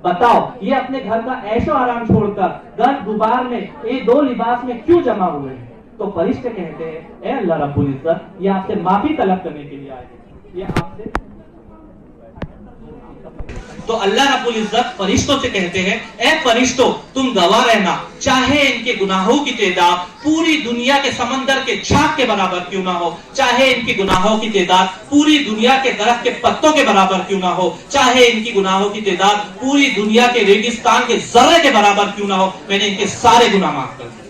बताओ ये अपने घर का ऐशो आराम छोड़कर घर गुबार में ये दो लिबास में क्यों जमा हुए हैं? तो फरिश्ते कहते हैं, ए अल्लाह रब्बुल इज्जत, ये आपसे माफी तलब करने के लिए आए हैं, ये आपसे। तो अल्लाह रब्बुल इज्जत फरिश्तों से कहते हैं, ए फरिश्तों तुम गवाह रहना, चाहे इनके गुनाहों की तादाद पूरी दुनिया के समंदर के झाग के बराबर क्यों ना हो, चाहे इनकी गुनाहों की तादाद पूरी दुनिया के दरख्त के पत्तों के बराबर क्यों ना हो, चाहे इनकी गुनाहों की तादाद पूरी दुनिया के रेगिस्तान के जर्रे के बराबर क्यों ना हो, मैंने इनके सारे गुनाह माफ कर दिए।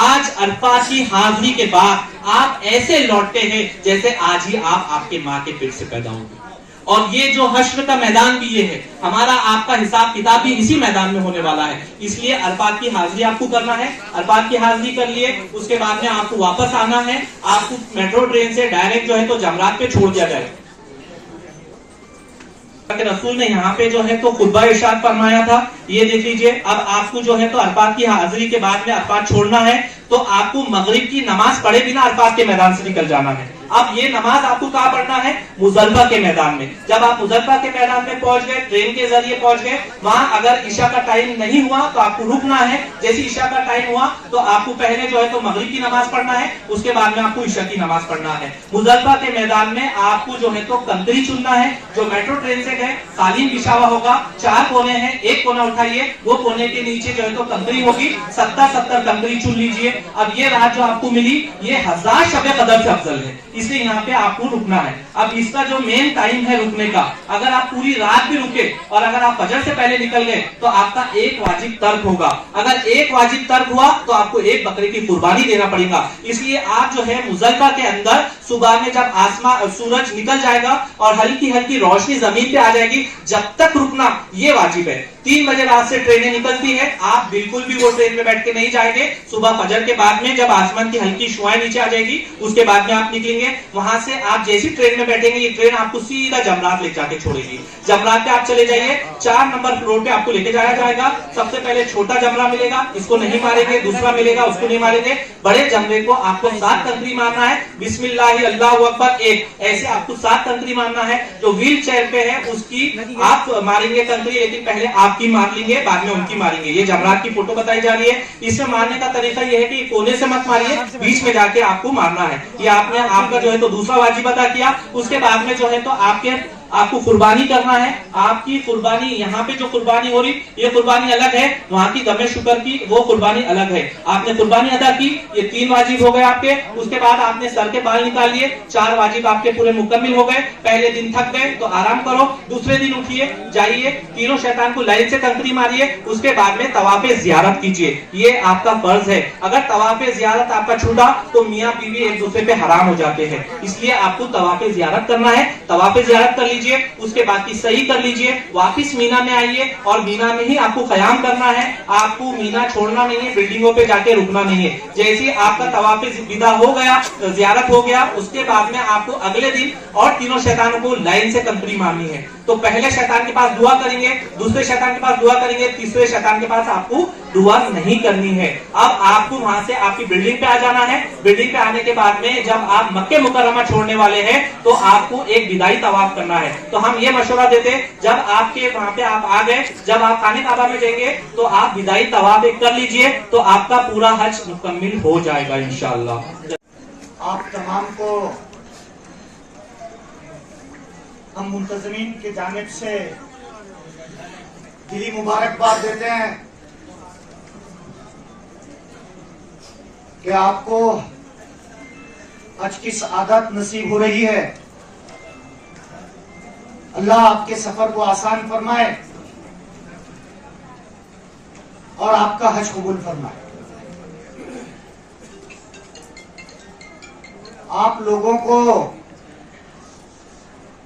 आज अरफात की हाजिरी के बाद आप ऐसे लौटते हैं जैसे आज ही आप आपके माँ के पेट से पैदा हुए। और ये जो हश्र का मैदान भी ये है, हमारा आपका हिसाब किताब भी इसी मैदान में होने वाला है। इसलिए अरफात की हाजिरी आपको करना है। अरफात की हाजिरी कर लिए, उसके बाद में आपको वापस आना है। आपको मेट्रो ट्रेन से डायरेक्ट जो है तो जमरात पे छोड़ दिया जाए। रसूल ने यहाँ पे जो है तो खुतबा इरशाद फरमाया था, ये देख लीजिए। अब आपको जो है तो अरफात की हाजिरी के बाद में अरफात छोड़ना है, तो आपको मगरिब की नमाज पढ़े बिना अरफात के मैदान से निकल जाना है। अब ये नमाज आपको कहाँ पढ़ना है? मुजल्फा के मैदान में। जब आप मुजल्फा के मैदान में पहुंच गए, ट्रेन के जरिए पहुंच गए, वहां अगर ईशा का टाइम नहीं हुआ तो आपको रुकना है। जैसे ईशा का टाइम हुआ तो आपको पहले जो है तो मगरिब की नमाज पढ़ना है, उसके बाद में आपको ईशा की नमाज पढ़ना है। मुजल्फा के मैदान में आपको जो है तो कंकरी चुनना है। जो मेट्रो ट्रेन से गए, कालीन बिछावा होगा, 4 कोने हैं, एक कोना उठाइए, वो कोने के नीचे जो है तो कंकरी होगी, 70 कंकरी चुन लीजिए। अब ये रात जो आपको मिली, ये 1000 शब कदर से अफजल है, इसलिए यहाँ पे आपको रुकना है। अब इसका जो मेन टाइम है रुकने का, अगर आप पूरी रात भी रुके और अगर आप फजर से पहले निकल गए तो आपका एक वाजिब तर्क होगा। अगर एक वाजिब तर्क हुआ तो आपको एक बकरे की कुर्बानी देना पड़ेगा। इसलिए आप जो है मुजल्फा के अंदर सुबह में जब आसमान सूरज निकल जाएगा और हल्की हल्की रोशनी जमीन पे आ जाएगी, जब तक रुकना ये वाजिब है। 3 बजे रात से ट्रेनें निकलती है, आप बिल्कुल भी वो ट्रेन में बैठ के नहीं जाएंगे। सुबह फजर के बाद में जब आसमान की हल्की शुआएं नीचे आ जाएगी, उसके बाद में आप निकलेंगे। वहां से आप जैसी ट्रेन में बैठेंगे, ये ट्रेन आपको सीधा जमरात ले जाके छोड़ेगी। जमरात पे आप चले जाइए, 4 नंबर फ्लोर पे आपको लेके जाया जाएगा। सबसे पहले छोटा जमरा मिलेगा, इसको नहीं मारेंगे। दूसरा मिलेगा, उसको नहीं मारेंगे। बड़े जमरे को आपको 7 कंकरी मारना है। बिस्मिल्लाह अल्लाहु अकबर 1, ऐसे आपको 7 कंकरी मारना है। जो व्हील चेयर पे है उसकी आप मारेंगे कंकरी, लेकिन पहले आपकी मार लेंगे, बाद में उनकी मारेंगे। ये जमरात की फोटो बताई जा रही है। इसमें मारने का तरीका ये है कि कोने से मत मारिए, बीच में जाके आपको मारना है। ये आपने आपका जो है तो दूसरा वाजिब अदा किया। उसके बाद में जो है तो आपको कुर्बानी करना है। आपकी कुर्बानी, यहाँ पे जो कुर्बानी हो रही, ये कुर्बानी अलग है, वहां की दमे शुक्र की वो कुर्बानी अलग है। आपने कुर्बानी अदा की, ये 3 वाजिब हो गए आपके। उसके बाद आपने सर के बाल निकाल लिए, 4 वाजिब आपके पूरे मुकम्मिल हो गए। पहले दिन थक गए तो आराम करो, दूसरे दिन उठिए, जाइए, तीनों शैतान को लाइन से कंकरी मारिए। उसके बाद में तवाफे ज़ियारत कीजिए, ये आपका फर्ज है। अगर तवाफे ज़ियारत आपका छूटा तो मियाँ बीवी एक दूसरे पे हराम हो जाते हैं, इसलिए आपको तवाफे ज़ियारत करना है। तवाफे ज़ियारत कर लीजिए, उसके बाद की सही कर लीजिए, वापिस मीना में आइए और मीना में ही आपको क़याम करना है। आपको मीना छोड़ना नहीं है, बिल्डिंगों पे जाके रुकना नहीं है। जैसे आपका तवाफ़े विदा हो गया, ज़ियारत हो गया, उसके बाद में आपको अगले दिन और तीनों शैतानों को लाइन से कंकरी मारनी है। तो पहले शैतान के पास दुआ करेंगे, दूसरे शैतान के पास दुआ करेंगे, तीसरे शैतान के पास आपको दुआ नहीं करनी है। अब आपको वहां से आपकी बिल्डिंग पे आ जाना है। बिल्डिंग पे आने के बाद में जब आप मक्के मुकर्रमा छोड़ने वाले हैं तो आपको एक विदाई तवाफ करना है। तो हम ये मशवरा देते, जब आपके वहां पे आप आ गए, जब आप खाने काबा में जाएंगे तो आप विदाई तवाफ एक कर लीजिए, तो आपका पूरा हज मुकम्मिल हो जाएगा इंशाअल्लाह। आप तमाम को हम मुंतज़मीन की जानिब से दिली मुबारकबाद देते हैं कि आपको आज की सआदत नसीब हो रही है। अल्लाह आपके सफर को आसान फरमाए और आपका हज कबूल फरमाए। आप लोगों को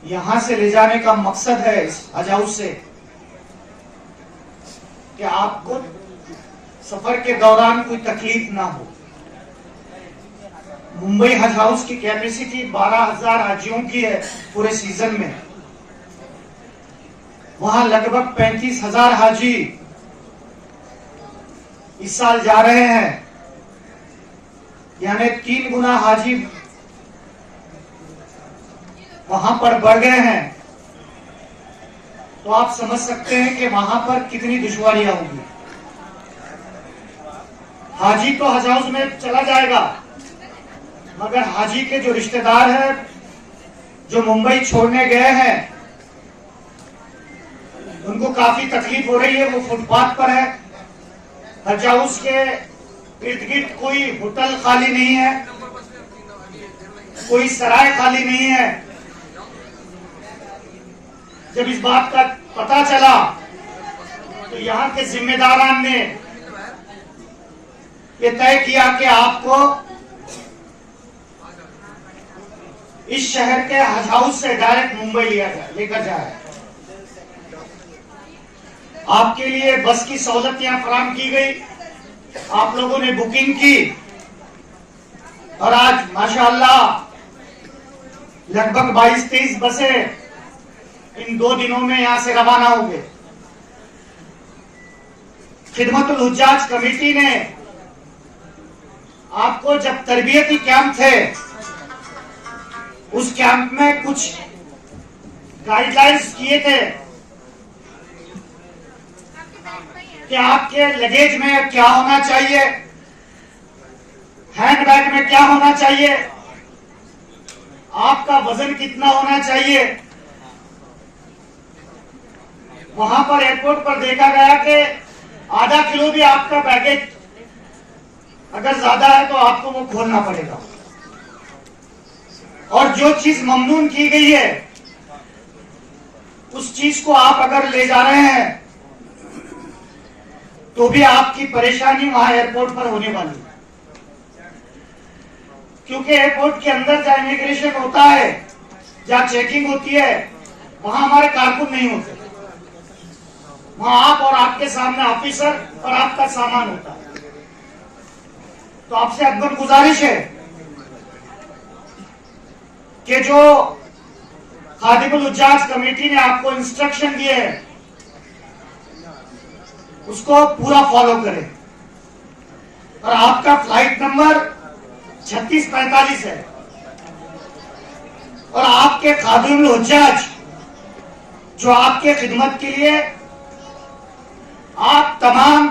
यहां से ले जाने का मकसद है इस हज हाउस से कि आपको सफर के दौरान कोई तकलीफ ना हो। मुंबई हज हाउस की कैपेसिटी 12,000 हाजियों की है पूरे सीजन में। वहां लगभग 35,000 हाजी इस साल जा रहे हैं, यानी 3 गुना हाजी वहां पर बढ़ गए हैं। तो आप समझ सकते हैं कि वहां पर कितनी दुश्वारियां होंगी। हाजी तो हज हाउस में चला जाएगा, मगर हाजी के जो रिश्तेदार हैं जो मुंबई छोड़ने गए हैं, उनको काफी तकलीफ हो रही है। वो फुटपाथ पर है। हज हाउस के इर्द गिर्द कोई होटल खाली नहीं है, कोई सराय खाली नहीं है। जब इस बात का पता चला तो यहाँ के जिम्मेदारान ने ये तय किया कि आपको इस शहर के हज हाउस से डायरेक्ट मुंबई लेकर जाए। आपके लिए बस की सहूलत यहाँ फराम की गई, आप लोगों ने बुकिंग की और आज माशाअल्लाह लगभग 22-23 बसें इन 2 दिनों में यहां से रवाना हो गए। खिदमतुल हुज्जाज कमेटी ने आपको जब तरबियती कैंप थे, उस कैंप में कुछ गाइडलाइंस किए थे कि आपके लगेज में क्या होना चाहिए, हैंडबैग में क्या होना चाहिए, आपका वजन कितना होना चाहिए। वहां पर एयरपोर्ट पर देखा गया कि आधा किलो भी आपका बैगेज अगर ज्यादा है तो आपको वो खोलना पड़ेगा। और जो चीज ममनून की गई है, उस चीज को आप अगर ले जा रहे हैं तो भी आपकी परेशानी वहां एयरपोर्ट पर होने वाली है। क्योंकि एयरपोर्ट के अंदर जहां इमिग्रेशन होता है, जहां चेकिंग होती है, वहां हमारे कारकुन नहीं होते। वहां आप और आपके सामने ऑफिसर और आपका सामान होता है। तो आपसे अकबर गुजारिश है कि जो खादिमुल हुज्जाज कमेटी ने आपको इंस्ट्रक्शन दिए हैं, उसको पूरा फॉलो करें। और आपका फ्लाइट नंबर 3645 है और आपके खादिमुल हुज्जाज जो आपके खिदमत के लिए आप तमाम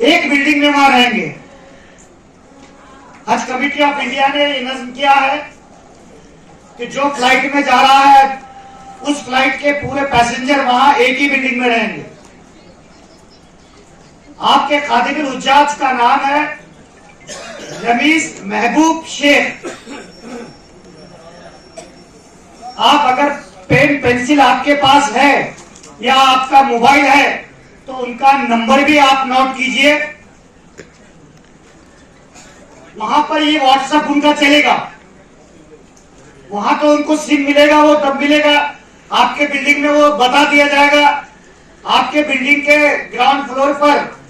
एक बिल्डिंग में वहां रहेंगे। हज कमेटी ऑफ इंडिया ने नज्म किया है कि जो फ्लाइट में जा रहा है, उस फ्लाइट के पूरे पैसेंजर वहां एक ही बिल्डिंग में रहेंगे। आपके खादिमुल हुज्जाज का नाम है रमीज महबूब शेख। आप अगर पेन पेंसिल आपके पास है या आपका मोबाइल है तो उनका नंबर भी आप नोट कीजिए। वहां पर ये व्हाट्सएप उनका चलेगा। वहां तो उनको सिम मिलेगा, वो तब मिलेगा आपके बिल्डिंग में, वो बता दिया जाएगा। आपके बिल्डिंग के ग्राउंड फ्लोर पर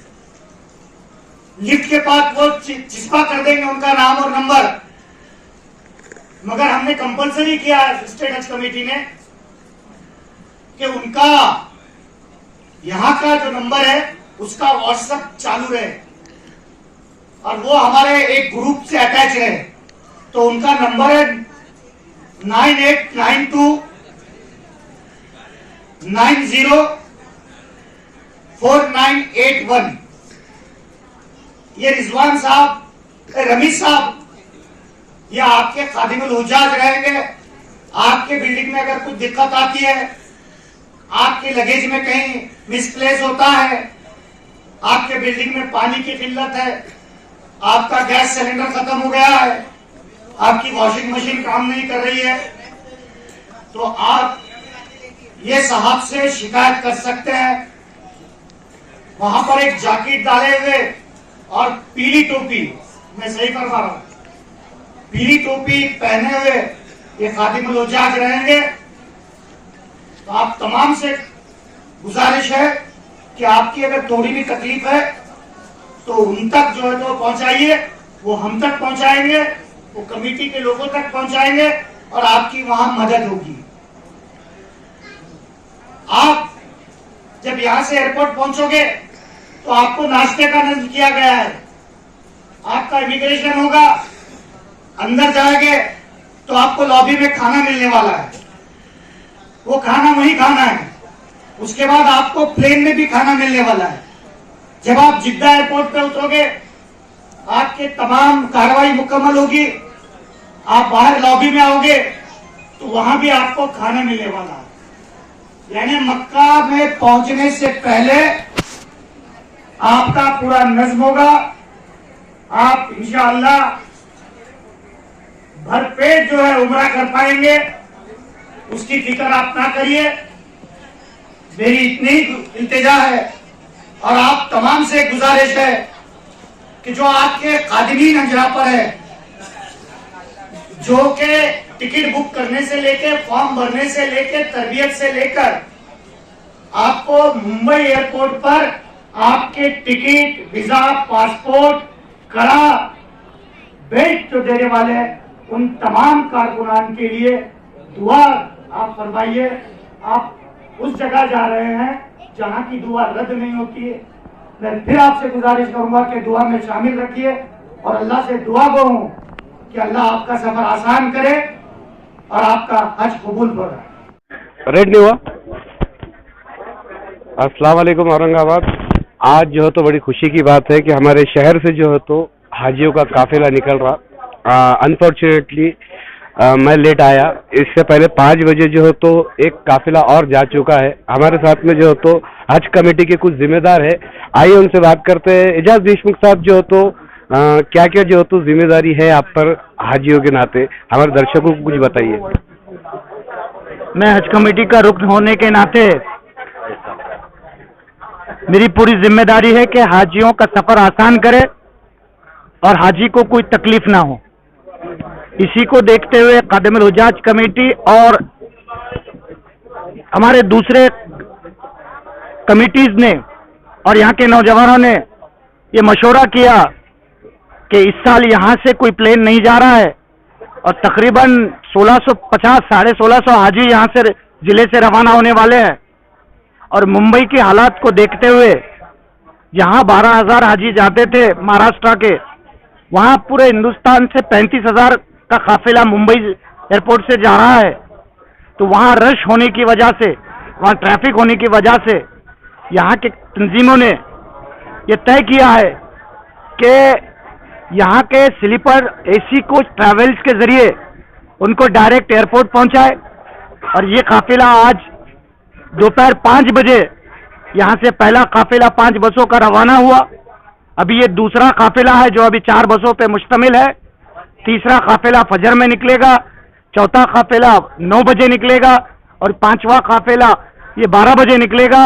लिफ्ट के पास वो चिपका कर देंगे उनका नाम और नंबर। मगर हमने कंपलसरी किया स्टेट हज कमेटी ने कि उनका यहां का जो नंबर है उसका व्हाट्सएप चालू रहे और वो हमारे एक ग्रुप से अटैच है। तो उनका नंबर है 9892904981। ये रिजवान साहब, रमीज साहब, ये आपके खादिमुल हुज्जाज रहेंगे। आपके बिल्डिंग में अगर कुछ दिक्कत आती है, आपके लगेज में कहीं मिसप्लेस होता है, आपके बिल्डिंग में पानी की किल्लत है, आपका गैस सिलेंडर खत्म हो गया है, आपकी वॉशिंग मशीन काम नहीं कर रही है, तो आप ये साहब से शिकायत कर सकते हैं। वहां पर एक जैकेट डाले हुए और पीली टोपी, मैं सही फरमा रहा हूं, पीली टोपी पहने हुए ये खादिमुल हुज्जाज रहेंगे। तो आप तमाम से गुजारिश है कि आपकी अगर थोड़ी भी तकलीफ है तो उन तक जो है तो पहुंचाइए। वो हम तक पहुंचाएंगे, वो कमेटी के लोगों तक पहुंचाएंगे और आपकी वहां मदद होगी। आप जब यहां से एयरपोर्ट पहुंचोगे तो आपको नाश्ते का नज़्म किया गया है। आपका इमिग्रेशन होगा, अंदर जाएंगे तो आपको लॉबी में खाना मिलने वाला है। वो खाना वहीं खाना है। उसके बाद आपको प्लेन में भी खाना मिलने वाला है। जब आप जिद्दा एयरपोर्ट पे उतरोगे, आपके तमाम कार्रवाई मुकम्मल होगी, आप बाहर लॉबी में आओगे तो वहां भी आपको खाना मिलने वाला है। यानी मक्का में पहुंचने से पहले आपका पूरा नज्म होगा। आप इंशाअल्लाह भरपेट जो है उम्रा कर पाएंगे, उसकी फिक्र आप ना करिए। मेरी इतनी इल्तिजा है और आप तमाम से गुजारिश है कि जो आपके कादिमीन अंजरा पर है, जो के टिकट बुक करने से लेकर फॉर्म भरने से लेकर तरबियत से लेकर आपको मुंबई एयरपोर्ट पर आपके टिकट, वीजा, पासपोर्ट, कड़ा, बेल्ट जो देने वाले हैं, उन तमाम कारकुनान के लिए दुआ आप फरमाइए। आप उस जगह जा रहे हैं जहां की दुआ रद्द नहीं होती है। मैं फिर आपसे गुजारिश करूंगा कि दुआ में शामिल रखिए और अल्लाह से दुआ गो हूं कि अल्लाह आपका सफर आसान करे और आपका हज कबूल करे। रेड नहीं हुआ। अस्सलाम वालेकुम औरंगाबाद। आज जो है तो बड़ी खुशी की बात है कि हमारे शहर से जो है तो हाजियों का काफिला निकल रहा। अनफॉर्चुनेटली मैं लेट आया। इससे पहले 5 बजे जो है तो एक काफिला और जा चुका है। हमारे साथ में जो है तो हज कमेटी के कुछ जिम्मेदार है। आइए उनसे बात करते हैं। एजाज देशमुख साहब जो है तो क्या क्या जो है तो जिम्मेदारी है आप पर हाजियों के नाते, हमारे दर्शकों को कुछ बताइए। मैं हज कमेटी का रुकन होने के नाते मेरी पूरी जिम्मेदारी है कि हाजियों का सफर आसान करे और हाजी को कोई तकलीफ ना हो। इसी को देखते हुए खादिमुल हुज्जाज कमेटी और हमारे दूसरे कमिटीज ने और यहाँ के नौजवानों ने ये मशवरा किया कि इस साल यहाँ से कोई प्लेन नहीं जा रहा है और तकरीबन 1650 1650 हाजी यहाँ से जिले से रवाना होने वाले हैं। और मुंबई के हालात को देखते हुए जहाँ 12,000 हाजी जाते थे महाराष्ट्र के, वहाँ पूरे हिंदुस्तान से 35,000 का काफिला मुंबई एयरपोर्ट से जा रहा है। तो वहाँ रश होने की वजह से, वहाँ ट्रैफिक होने की वजह से यहाँ के तंजीमों ने ये तय किया है कि यहाँ के स्लीपर एसी कोच ट्रैवल्स के जरिए उनको डायरेक्ट एयरपोर्ट पहुँचाए। और ये काफिला आज दोपहर 5 बजे यहाँ से पहला काफिला 5 बसों का रवाना हुआ। अभी ये दूसरा काफिला है जो अभी 4 बसों पे मुश्तमिल है। तीसरा काफिला फजर में निकलेगा, चौथा काफिला 9 बजे निकलेगा और 5वां काफिला ये 12 बजे निकलेगा।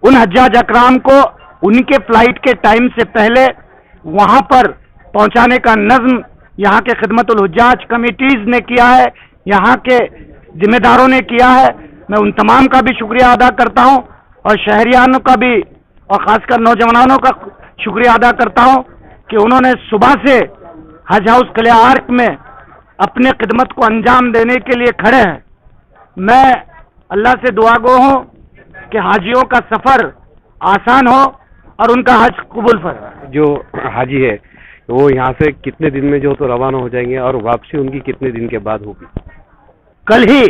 उन हज्जाज अकराम को उनके फ्लाइट के टाइम से पहले वहां पर पहुंचाने का नज्म यहाँ के खिदमतुल हुज्जाज कमिटीज ने किया है, यहाँ के जिम्मेदारों ने किया है। मैं उन तमाम का भी शुक्रिया अदा करता हूं और शहरियानों का भी और खासकर नौजवानों का शुक्रिया अदा करता हूं कि उन्होंने सुबह से हज हाउस किला आर्क में अपने खिदमत को अंजाम देने के लिए खड़े हैं। मैं अल्लाह से दुआ गो हूं कि हाजियों का सफर आसान हो और उनका हज कबूल फरमाए। जो हाजी है वो यहाँ से कितने दिन में जो तो रवाना हो जाएंगे और वापसी उनकी कितने दिन के बाद होगी? कल ही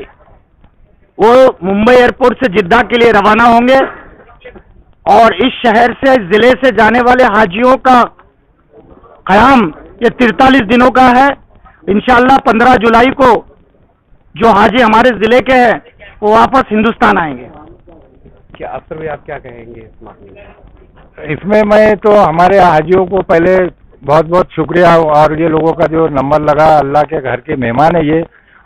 वो मुंबई एयरपोर्ट से जिद्दा के लिए रवाना होंगे और इस शहर से, जिले से जाने वाले हाजियों का क़याम ये 43 दिनों का है। इंशाअल्लाह 15 जुलाई को जो हाजी हमारे जिले के हैं वो वापस हिंदुस्तान आएंगे। क्या अफसर भाई आप क्या कहेंगे इस मामले में? इसमें मैं तो हमारे हाजियों को पहले बहुत बहुत शुक्रिया, और ये लोगों का जो नंबर लगा, अल्लाह के घर के मेहमान है ये,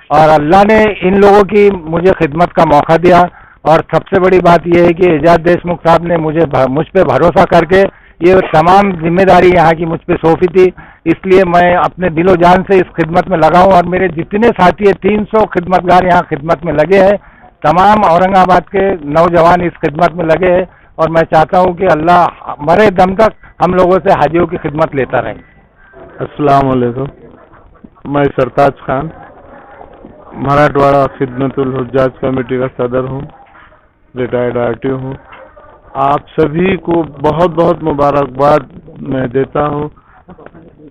और अल्लाह ने इन लोगों की मुझे खिदमत का मौका दिया। और सबसे बड़ी बात यह है कि एजाज देशमुख साहब ने मुझ पे भरोसा करके ये तमाम जिम्मेदारी यहाँ की मुझ पे सौंपी थी, इसलिए मैं अपने दिलो जान से इस खिदमत में लगा हूँ। और मेरे जितने साथी है 300 खिदमतगार यहाँ खिदमत में लगे हैं, तमाम औरंगाबाद के नौजवान इस खिदमत में लगे हैं, और मैं चाहता हूँ कि अल्लाह मरे दम तक हम लोगों से हाजियों की खिदमत लेता रहे। अस्सलाम वालेकुम, मैं सरताज खान मराठवाड़ा खिदमतुल हुज्जाज कमेटी का सदर हूँ, रिटायर्ड RTO हूँ। आप सभी को बहुत बहुत मुबारकबाद मैं देता हूँ।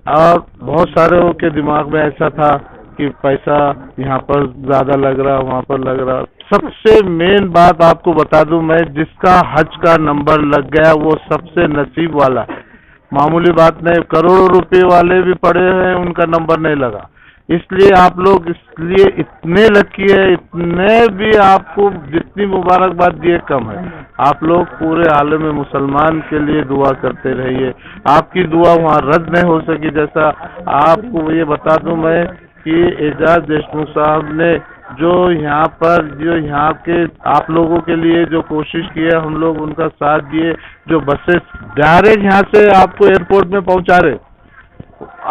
और बहुत सारे के दिमाग में ऐसा था कि पैसा यहाँ पर ज़्यादा लग रहा, वहाँ पर लग रहा, सबसे मेन बात आपको बता दूं मैं, जिसका हज का नंबर लग गया वो सबसे नसीब वाला है। मामूली बात नहीं, करोड़ों रुपए वाले भी पड़े हैं, उनका नंबर नहीं लगा। इसलिए आप लोग इसलिए इतने लकी है, इतने भी आपको जितनी मुबारकबाद दिए कम है। आप लोग पूरे आलम में मुसलमान के लिए दुआ करते रहिए। आपकी दुआ वहाँ रद्द नहीं हो सकी। जैसा आपको ये बता दूं मैं कि एजाज देशमुख साहब ने जो यहाँ पर जो यहाँ के आप लोगों के लिए जो कोशिश की है, हम लोग उनका साथ दिए। जो बसेस डायरेक्ट यहाँ से आपको एयरपोर्ट में पहुँचा रहे,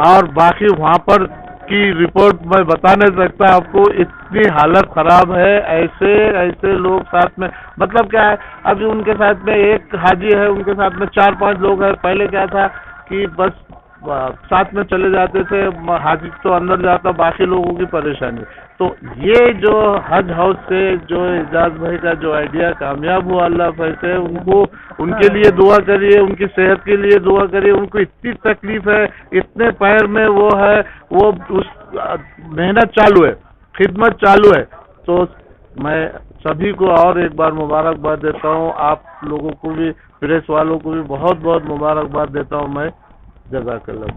और बाकी वहाँ पर की रिपोर्ट मैं बता नहीं सकता आपको, इतनी हालत खराब है। ऐसे ऐसे लोग साथ में, मतलब क्या है, अभी उनके साथ में एक हाजी है, उनके साथ में 4-5 लोग हैं। पहले क्या था कि बस साथ में चले जाते थे, हाजी तो अंदर जाता, बाकी लोगों की परेशानी। तो ये जो हज हाउस से जो एजाज भाई का जो आइडिया कामयाब हुआ, अल्लाह फैसे उनको, उनके लिए दुआ करिए, उनकी सेहत के लिए दुआ करिए। उनको इतनी तकलीफ है, इतने पैर में वो है, वो उस मेहनत चालू है, खिदमत चालू है। तो मैं सभी को और एक बार मुबारकबाद देता हूँ। आप लोगों को भी, प्रेस वालों को भी बहुत बहुत मुबारकबाद देता हूँ मैं। जज़ाकल्लाह।